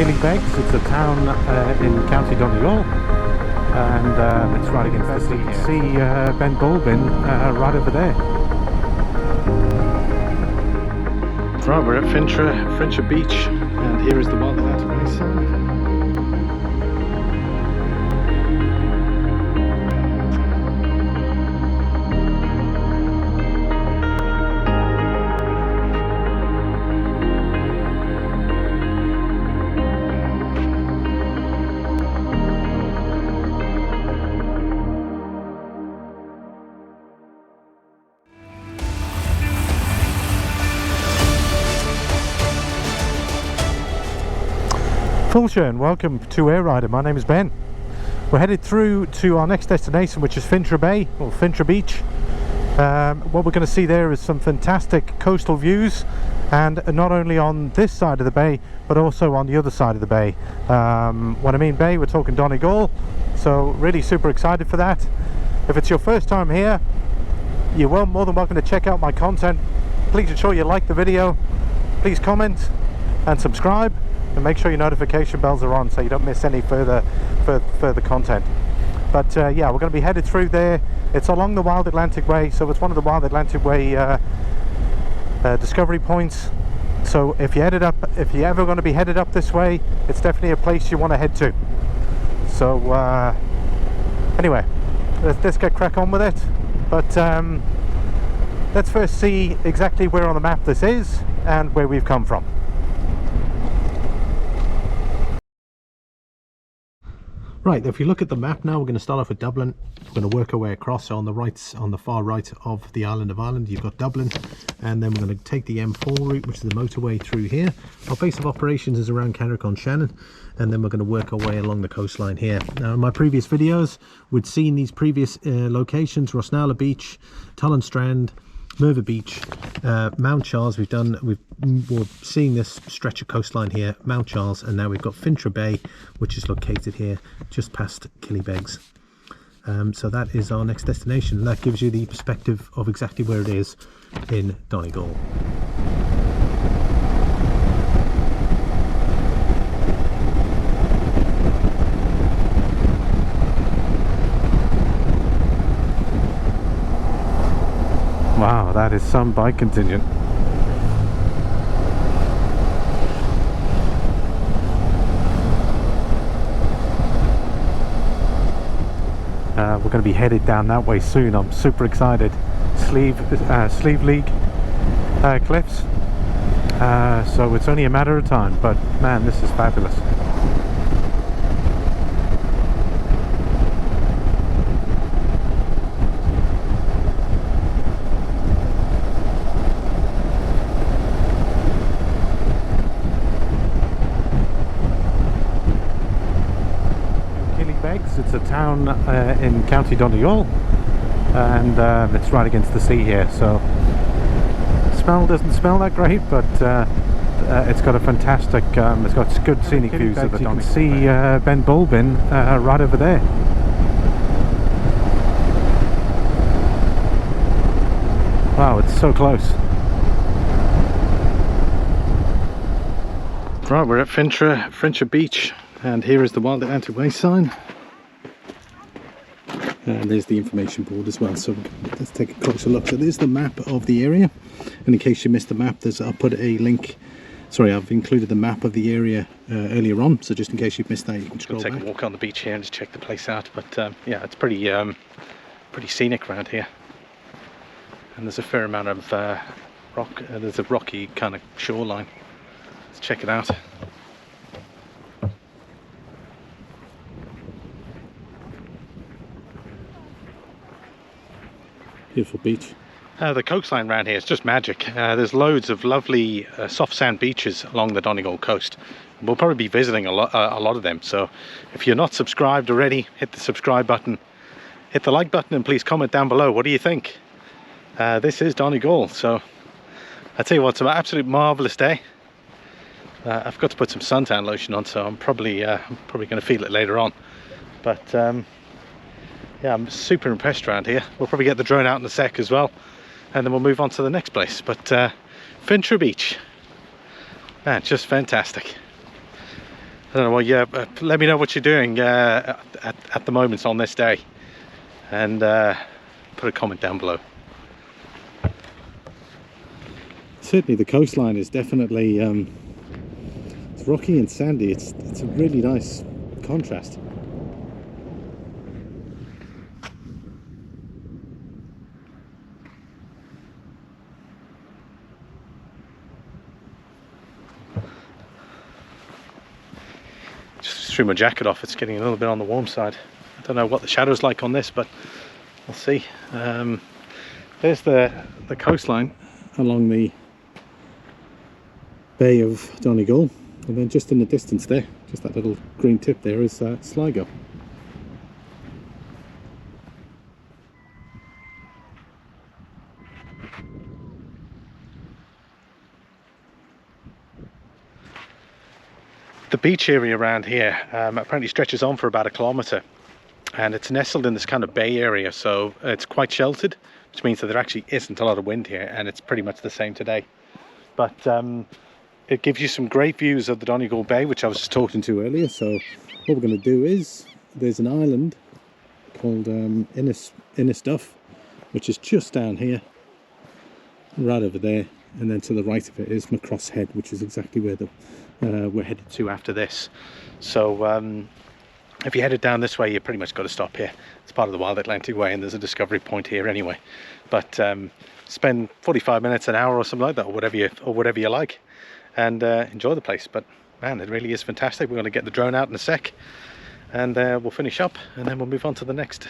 Killybegs. It's a town in County Donegal, and it's right against the sea. You can see Ben Bulbin right over there. Right, we're at Fintra Beach, and here is the Wild Atlantic Wayside. Fulshire, and welcome to Air Rider. My name is Ben. We're headed through to our next destination, which is Fintra Bay, or Fintra Beach. What we're going to see there is some fantastic coastal views, and not only on this side of the bay, but also on the other side of the bay. When I mean bay, we're talking Donegal, so really super excited for that. If it's your first time here, you're more than welcome to check out my content. Please ensure you like the video, please comment and subscribe, and make sure your notification bells are on so you don't miss any further content. But yeah, we're going to be headed through there. It's along the Wild Atlantic Way, so it's one of the Wild Atlantic Way discovery points. So if you're ever going to be headed up this way, it's definitely a place you want to head to. So anyway, let's get crack on with it. But let's first see exactly where on the map this is and where we've come from. Right, if you look at the map now, we're going to start off with Dublin. We're going to work our way across. So on the far right of the island of Ireland, you've got Dublin, and then we're going to take the M4 route, which is the motorway through here. Our base of operations is around Carrick-on-Shannon, and then we're going to work our way along the coastline here. Now, in my previous videos, we'd seen these previous locations: Rosnala Beach, Tullen Strand, Merva Beach, Mount Charles. We're seeing this stretch of coastline here, Mount Charles, and now we've got Fintra Bay, which is located here just past Killybegs. So that is our next destination. That gives you the perspective of exactly where it is in Donegal. Wow, that is some bike contingent. We're going to be headed down that way soon. I'm super excited. Sleeve League cliffs. So it's only a matter of time, but man, this is fabulous. It's a town in County Donegal, and it's right against the sea here, so smell doesn't smell that great, but it's got a fantastic it's got good scenic views of the Donegal. You can see Ben Bulbin right over there. Wow, it's so close. Right, we're at Fintra Beach, and here is the Wild Atlantic Way sign. And there's the information board as well, so let's take a closer look. So there's the map of the area, and in case you missed the map, I'll put a link. Sorry, I've included the map of the area earlier on, so just in case you've missed that, you can scroll back. Take a walk on the beach here and just check the place out. But yeah, it's pretty scenic around here, and there's a fair amount of rock. There's a rocky kind of shoreline. Let's check it out. Beautiful beach. The coastline around here is just magic. There's loads of lovely soft sand beaches along the Donegal coast. We'll probably be visiting a lot of them. So if you're not subscribed already, hit the subscribe button, hit the like button, and please comment down below. What do you think? This is Donegal. So I tell you what, it's an absolute marvelous day. I've got to put some suntan lotion on, so I'm probably going to feel it later on. But yeah, I'm super impressed around here. We'll probably get the drone out in a sec as well, and then we'll move on to the next place. But Fintra Beach, man, just fantastic. I don't know. Well, yeah, let me know what you're doing at the moment on this day, and put a comment down below. Certainly the coastline is definitely it's rocky and sandy. It's a really nice contrast. Just threw my jacket off. It's getting a little bit on the warm side. I don't know what the shadow's like on this, but we'll see. There's the coastline along the Bay of Donegal, and then just in the distance there, just that little green tip there, is Sligo. The beach area around here apparently stretches on for about 1 kilometre, and it's nestled in this kind of bay area, so it's quite sheltered, which means that there actually isn't a lot of wind here, and it's pretty much the same today. But it gives you some great views of the Donegal Bay, which I was just talking to earlier. So what we're going to do is, there's an island called Innisduff, which is just down here, right over there, and then to the right of it is Macross Head, which is exactly where we're headed to after this. So if you're headed down this way, you pretty much got to stop here. It's part of the Wild Atlantic Way, and there's a discovery point here anyway. But spend 45 minutes, an hour or something like that, or whatever you like, and enjoy the place. But man, it really is fantastic. We're going to get the drone out in a sec, and we'll finish up, and then we'll move on to the next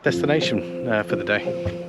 destination for the day.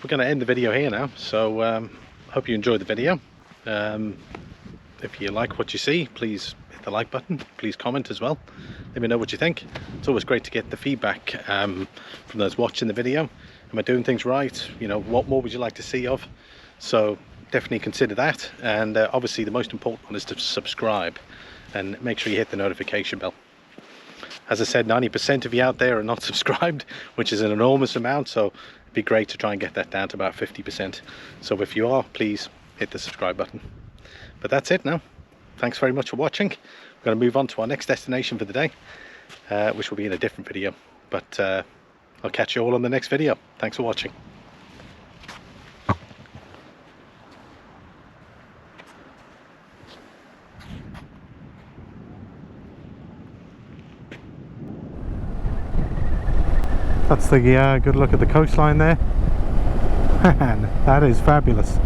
We're going to end the video here now, so hope you enjoyed the video. If you like what you see, please hit the like button, please comment as well, let me know what you think. It's always great to get the feedback from those watching the video. Am I doing things right? You know, what more would you like to see of? So definitely consider that, and obviously the most important one is to subscribe and make sure you hit the notification bell. As I said, 90% of you out there are not subscribed, which is an enormous amount, so it'd be great to try and get that down to about 50%. So if you are, please hit the subscribe button. But that's it now. Thanks very much for watching. We're going to move on to our next destination for the day, which will be in a different video. But I'll catch you all on the next video. Thanks for watching. That's the good look at the coastline there. Man, that is fabulous.